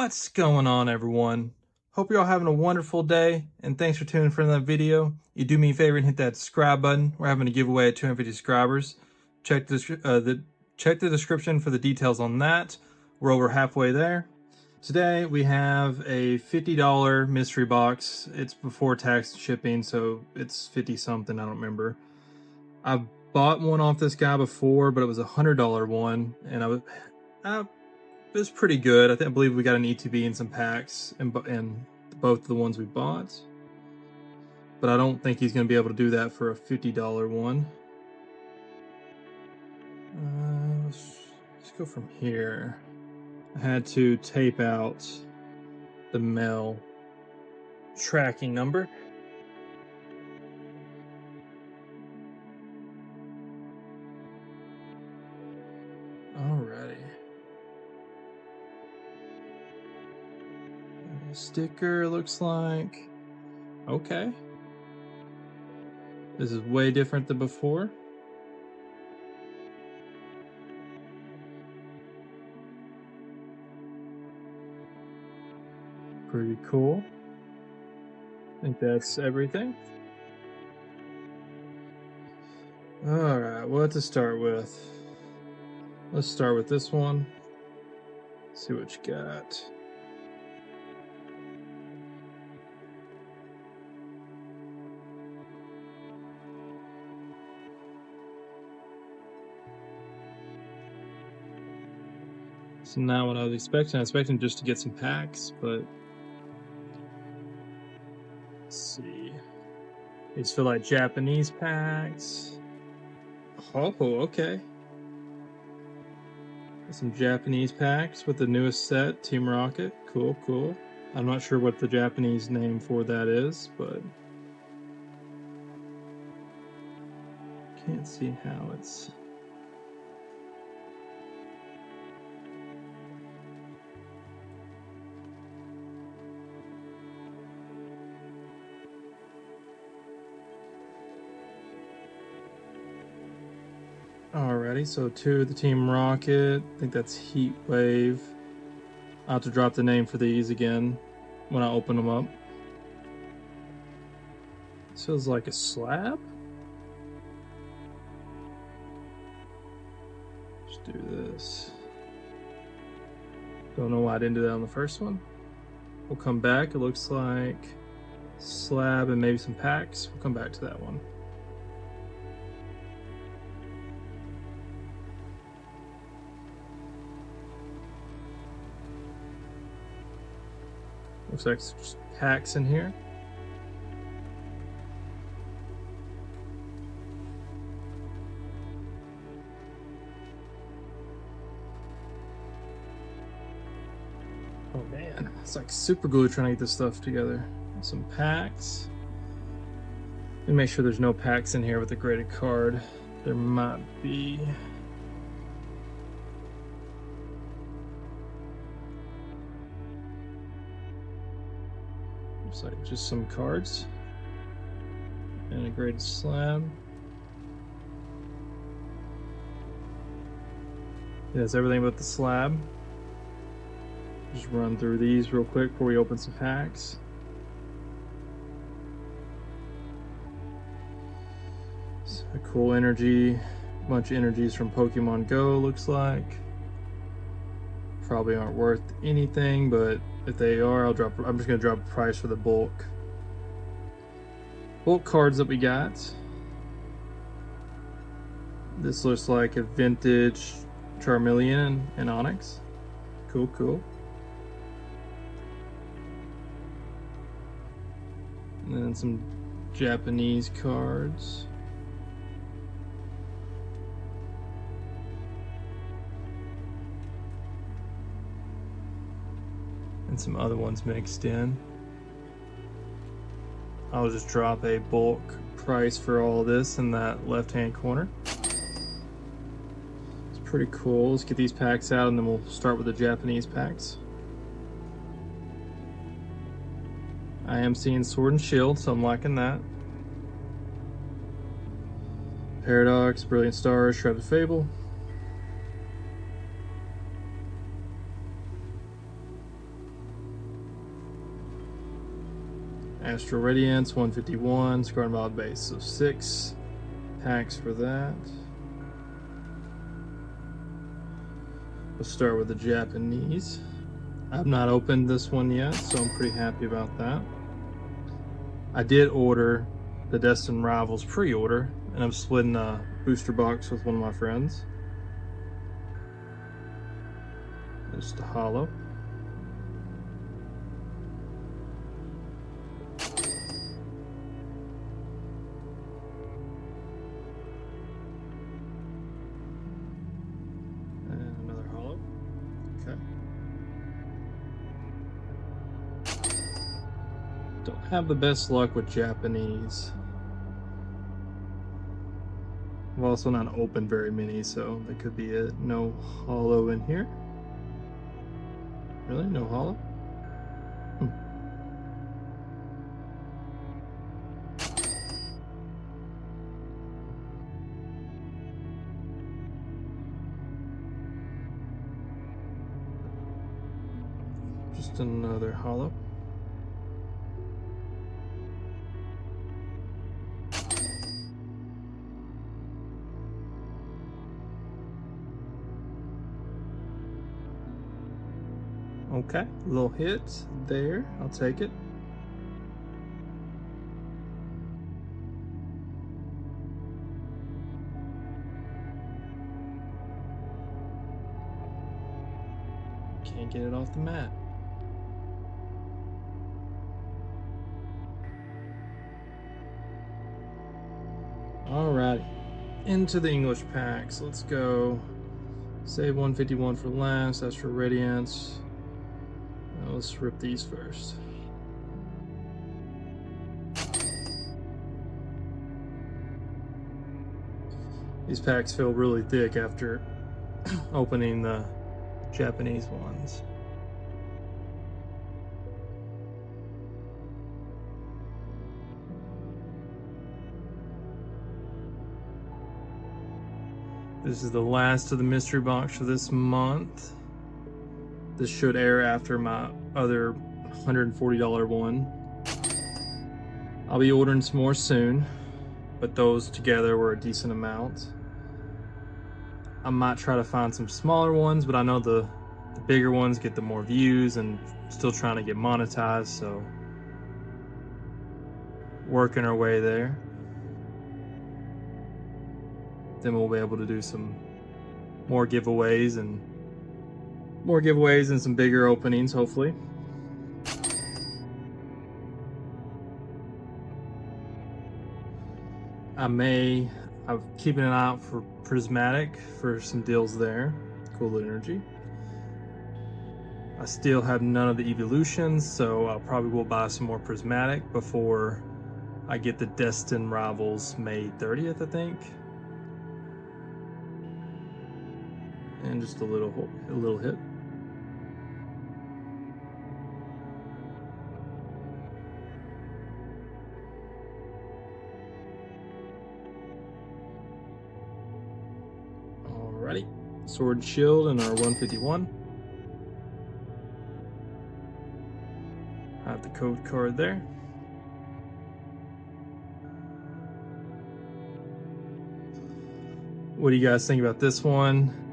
What's going on, everyone? Hope you're all having a wonderful day, and thanks for tuning in for another video. You do me a favor and hit that subscribe button. We're having a giveaway at 250 subscribers. Check the description for the details on that. We're over halfway there. Today we have a $50 mystery box. It's before tax and shipping, so it's 50 something, I don't remember. I've bought one off this guy before, but it was a $100 one, and it was pretty good. I believe we got an ETB and some packs, and both of the ones we bought. But I don't think he's going to be able to do that for a $50 one. Let's go from here. I had to tape out the mail tracking number. Alrighty. Sticker looks like okay. This is way different than before. Pretty cool. I think that's everything. Alright, what to start with? Let's start with this one. See what you got. It's not what I was expecting. I was expecting just to get some packs, but let's see. These feel like Japanese packs. Oh, okay. Some Japanese packs with the newest set, Team Rocket. Cool, cool. I'm not sure what the Japanese name for that is, but can't see how it's. Alrighty, so two of the Team Rocket. I think that's Heat Wave. I'll have to drop the name for these again when I open them up. This feels like a slab. Let's do this. Don't know why I didn't do that on the first one. We'll come back. It looks like slab and maybe some packs. We'll come back to that one. Looks like there's packs in here. Oh man, it's like super glue trying to get this stuff together. Some packs. And make sure there's no packs in here with a graded card. There might be. Looks like just some cards and a graded slab. It has everything but the slab. Just run through these real quick before we open some packs. It's a cool energy, a bunch of energies from Pokemon Go looks like. Probably aren't worth anything, but if they are, I'm just gonna drop a price for the bulk cards that we got. This looks like a vintage Charmeleon and Onyx. Cool, cool. And then some Japanese cards. And some other ones mixed in. I'll just drop a bulk price for all of this in that left-hand corner. It's pretty cool. Let's get these packs out and then we'll start with the Japanese packs. I am seeing Sword and Shield, so I'm liking that. Paradox, Brilliant Stars, Shrouded Fable. Astral Radiance 151, Scarred Mod base, so 6 packs for that. We'll start with the Japanese. I've not opened this one yet, so I'm pretty happy about that. I did order the Destined Rivals pre-order, and I'm splitting a booster box with one of my friends. Just a holo. And another holo. Okay. Don't have the best luck with Japanese. I've also not opened very many, so that could be it. No holo in here. Really? No holo? Just another holo. Okay, a little hit there. I'll take it. Can't get it off the mat. Alrighty, into the English packs. Let's go. Save 151 for last. That's for Radiance. Let's rip these first. These packs feel really thick after opening the Japanese ones. This is the last of the mystery box for this month. This should air after my other $140 one. I'll be ordering some more soon, but those together were a decent amount. I might try to find some smaller ones, but I know the bigger ones get the more views, and still trying to get monetized, so working our way there. Then we'll be able to do some more giveaways and some bigger openings, hopefully. I'm keeping an eye out for Prismatic for some deals there. Cool energy. I still have none of the evolutions, so I probably will buy some more Prismatic before I get the Destined Rivals May 30th, I think. And just a little hit. Alrighty, Sword and Shield and our 151. I have the code card there. What do you guys think about this one?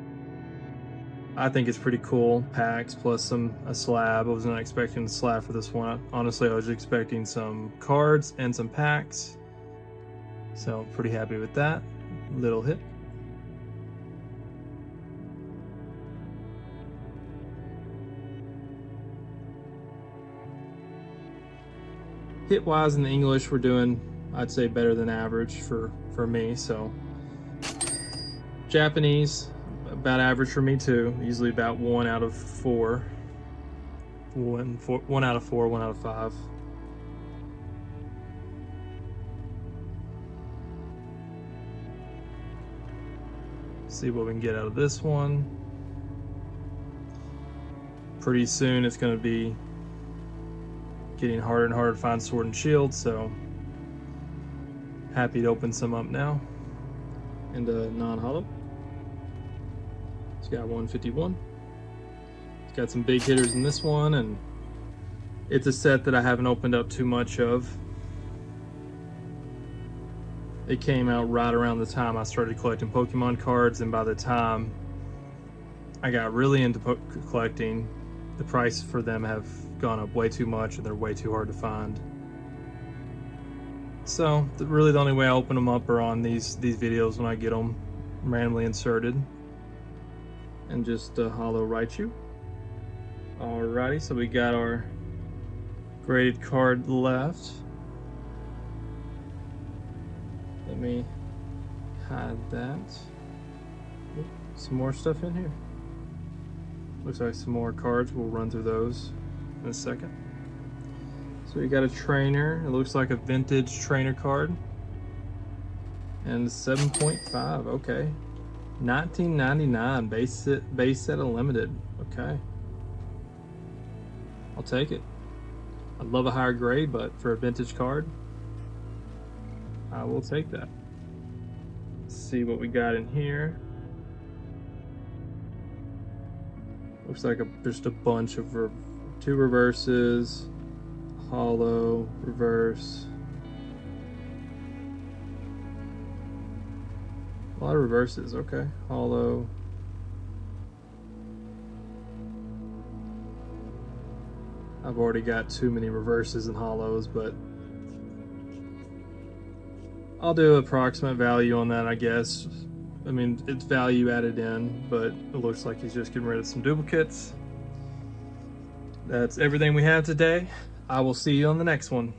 I think it's pretty cool. Packs plus a slab. I was not expecting a slab for this one. Honestly, I was expecting some cards and some packs. So pretty happy with that. Little hit. Hit-wise in the English, we're doing, I'd say, better than average for me. So Japanese, about average for me too. Usually about 1 out of 4. 1 out of 4, 1 out of 5. See what we can get out of this one. Pretty soon it's going to be getting harder and harder to find Sword and Shield, so happy to open some up now. And non-holo. It's got 151. It's got some big hitters in this one, and It's a set that I haven't opened up too much of. It came out right around the time I started collecting Pokemon cards, and by the time I got really into collecting, the price for them have gone up way too much and they're way too hard to find. So really the only way I open them up are on these videos when I get them randomly inserted. And just Holo Raichu. Alrighty, so we got our graded card left. Let me hide that. Oop, some more stuff in here. Looks like some more cards. We'll run through those in a second. So we got a trainer. It looks like a vintage trainer card. And 7.5, okay. 19.99 base set unlimited. Okay. I'll take it. I'd love a higher grade, but for a vintage card, I will take that. Let's see what we got in here. Looks like just a bunch of two reverses, holo, reverse. A lot of reverses, okay. Holo. I've already got too many reverses and holos, but I'll do approximate value on that, I guess. I mean, it's value added in, but it looks like he's just getting rid of some duplicates. That's everything we have today. I will see you on the next one.